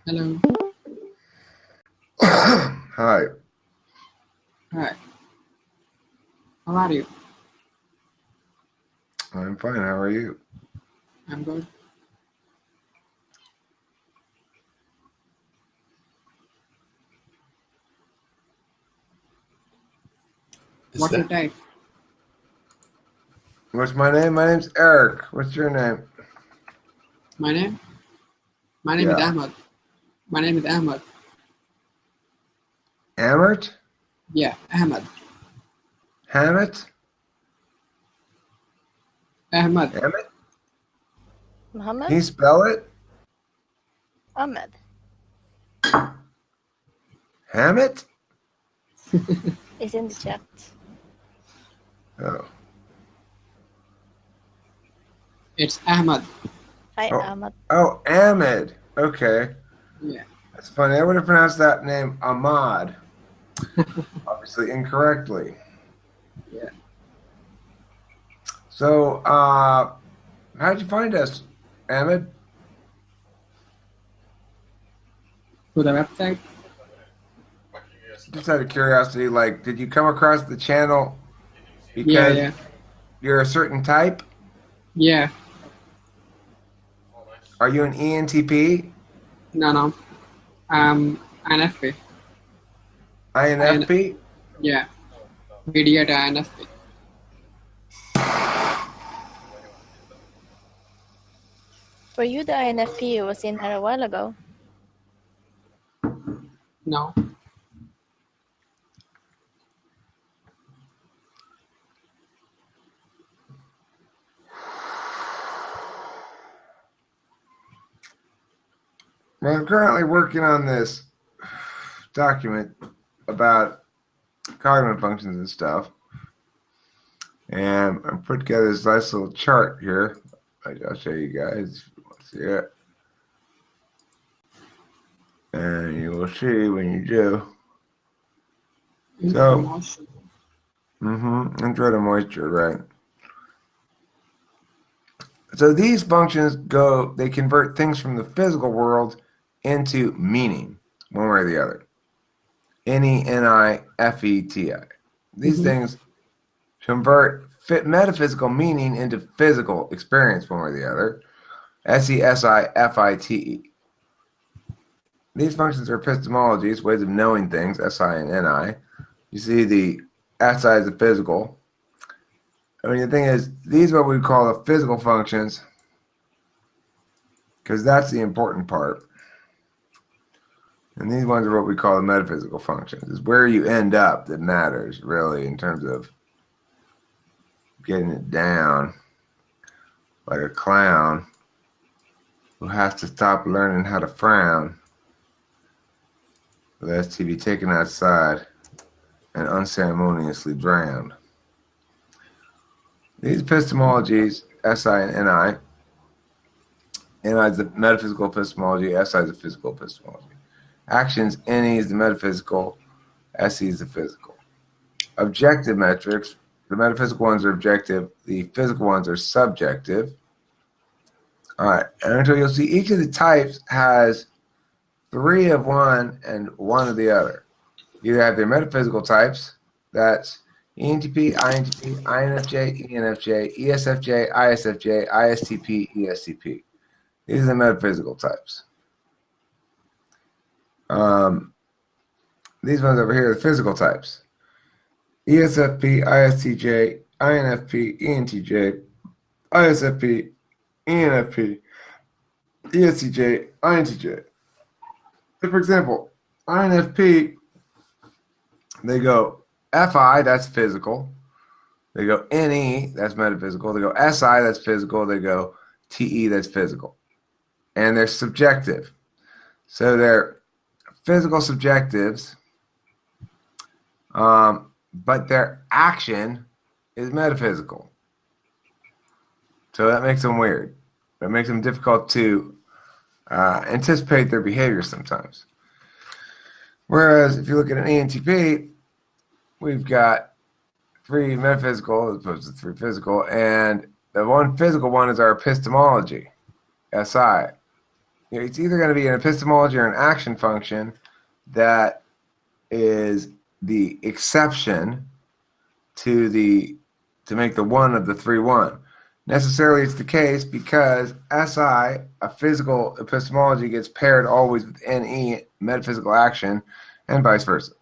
Hello. Hi, Hi. How are you? I'm fine. How are you? I'm good. Is What's your that type? What's my name? My name's Eric. What's your name? My name? My name is Yeah. Ahmad. My name is Ahmad. Amert? Yeah, Ahmad. Hammett? Ahmad. Hammett? Can Mohammed you spell it? Ahmed Hammett? is in the chat. Oh. It's Ahmad. Hi, Oh. Ahmed. Oh, Ahmed. Okay. Yeah. That's funny. I would have pronounced that name Ahmad. Obviously incorrectly. Yeah. So, how'd you find us, Ahmed? To the website? Just out of curiosity, like, did you come across the channel Yeah, because yeah. you're a certain type? Yeah. Are you an ENTP? No, no. INFP. IN, INFP? yeah. Idiot INFP. Were you the INFP who was in here a while ago? No. Well, I'm currently working on this document about cognitive functions and stuff. And I'm putting together this nice little chart here. I'll show you guys if you want to see it. And you will see when you do. So, Information. enjoy the moisture, right? So these functions they convert things from the physical world into meaning, one way or the other. N-E-N-I-F-E-T-I. These things convert metaphysical meaning into physical experience, one way or the other. SESIFITE. These functions are epistemologies, ways of knowing things, SI and NI. You see the SI is the physical. I mean, the thing is, these are what we call the physical functions because that's the important part. And these ones are what we call the metaphysical functions. It's where you end up that matters, really, in terms of getting it down like a clown who has to stop learning how to frown lest he be taken outside and unceremoniously drowned. These epistemologies, SI and NI, NI is the metaphysical epistemology, SI is the physical epistemology. Actions, NE is the metaphysical, SE is the physical. Objective metrics, the metaphysical ones are objective, the physical ones are subjective. All right, and so you'll see each of the types has 3 of one and 1 of the other. You have their metaphysical types, that's ENTP, INTP, INFJ, ENFJ, ESFJ, ISFJ, ISTP, ESTP. These are the metaphysical types. These ones over here are the physical types. ESFP, ISTJ, INFP, ENTJ, ISFP, ENFP, ESTJ, INTJ. So for example, INFP, they go FI, that's physical. They go NE, that's metaphysical. They go SI, that's physical. They go TE, that's physical. And they're subjective. So they're physical subjectives, but their action is metaphysical. So that makes them weird. That makes them difficult to anticipate their behavior sometimes. Whereas if you look at an ENTP, we've got 3 metaphysical as opposed to 3 physical, and the one physical one is our epistemology, SI. it's either going to be an epistemology or an action function that is the exception to make the one of the 3-1. Necessarily, it's the case because SI, a physical epistemology, gets paired always with NE, metaphysical action, and vice versa.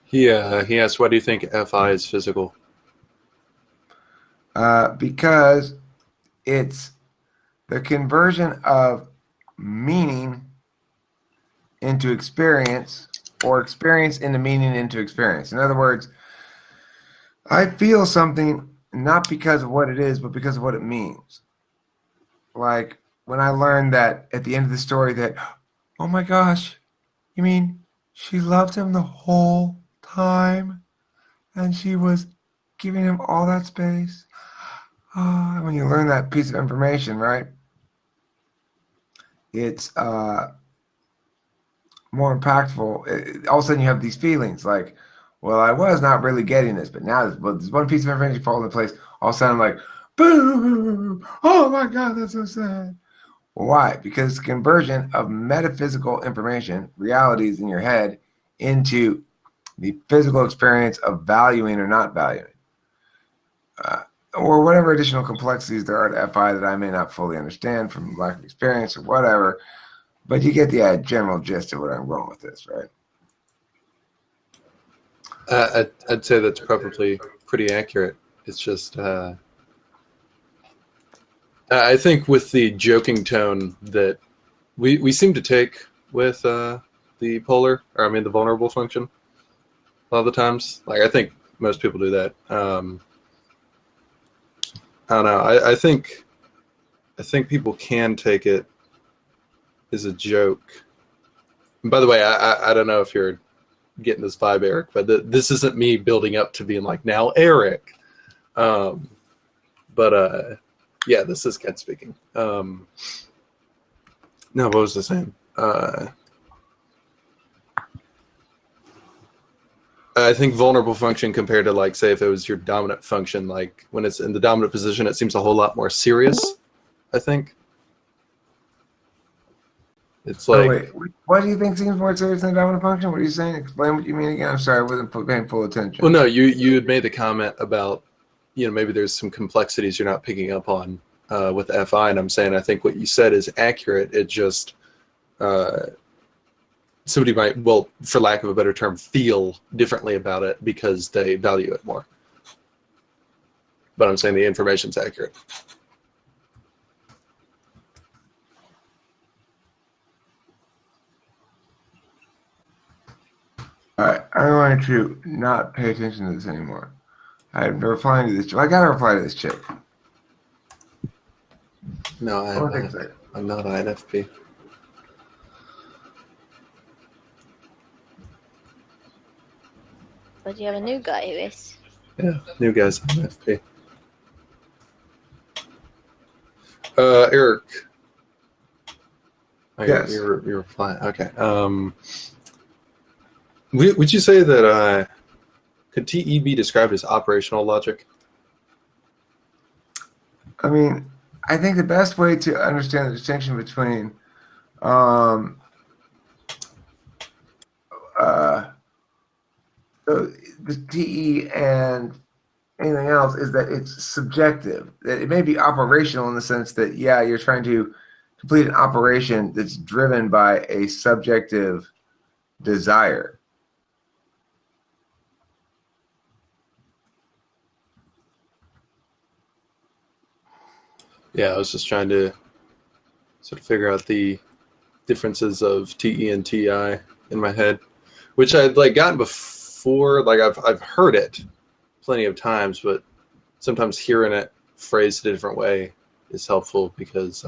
He asked, why do you think FI is physical? Because it's the conversion of meaning into experience, or experience into meaning into experience. In other words, I feel something not because of what it is, but because of what it means. Like when I learned that at the end of the story that, oh my gosh, you mean she loved him the whole time and she was giving him all that space? When you learn that piece of information, right, it's more impactful. All of a sudden you have these feelings like, well, I was not really getting this, but now there's one piece of information falls into place. All of a sudden I'm like, boo! Oh my God, that's so sad. Well, why? Because it's conversion of metaphysical information, realities in your head, into the physical experience of valuing or not valuing. Or whatever additional complexities there are to FI that I may not fully understand from lack of experience or whatever. But you get the general gist of what I'm going with this, right? I'd say that's probably pretty accurate. It's just, I think with the joking tone that we seem to take with the the vulnerable function a lot of the times. Like, I think most people do that. I don't know. I think people can take it as a joke. And by the way, I don't know if you're getting this vibe, Eric, but this isn't me building up to being like, now Eric. Yeah, this is Ken speaking. No, what was I saying? I think vulnerable function compared to, like, say if it was your dominant function, like when it's in the dominant position, it seems a whole lot more serious, I think. It's like, wait, what do you think seems more serious than dominant function? What are you saying? Explain what you mean again. I'm sorry, I wasn't paying full attention. well, no, you had made the comment about, maybe there's some complexities you're not picking up on with FI, and I'm saying I think what you said is accurate. It just somebody might, well, for lack of a better term, feel differently about it because they value it more. But I'm saying the information's accurate. All right, I'm going to not pay attention to this anymore. I'm replying to this. I got to reply to this chick. No, I'm not INFP. But you have a new guy who is. Yeah, new guys INFP. Eric. Yes. You're replying. Okay. Would you say that could TE be described as operational logic? I mean, I think the best way to understand the distinction between the TE and anything else is that it's subjective. That it may be operational in the sense that, yeah, you're trying to complete an operation that's driven by a subjective desire. Yeah, I was just trying to sort of figure out the differences of TE and TI in my head, which I'd gotten before. Like I've heard it plenty of times, but sometimes hearing it phrased a different way is helpful because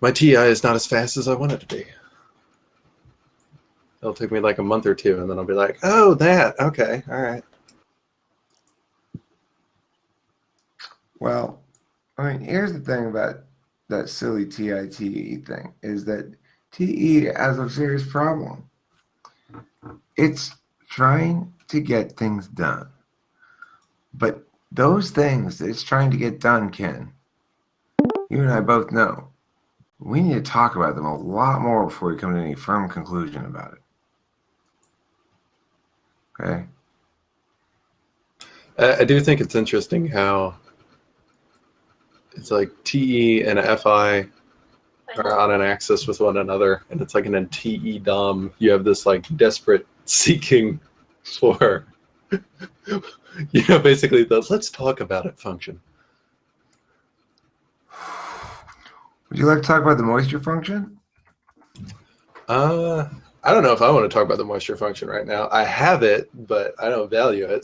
my TI is not as fast as I want it to be. It'll take me like a month or two, and then I'll be like, oh, that, okay, all right. Well, I mean, here's the thing about that silly TI-TE thing is that TE has a serious problem. It's trying to get things done. But those things that it's trying to get done, Ken, you and I both know we need to talk about them a lot more before we come to any firm conclusion about it. Okay? I do think it's interesting how it's like TE and FI are on an axis with one another, and it's like in a TE DOM, you have this like desperate seeking for, basically the let's talk about it function. Would you like to talk about the moisture function? I don't know if I want to talk about the moisture function right now. I have it, but I don't value it.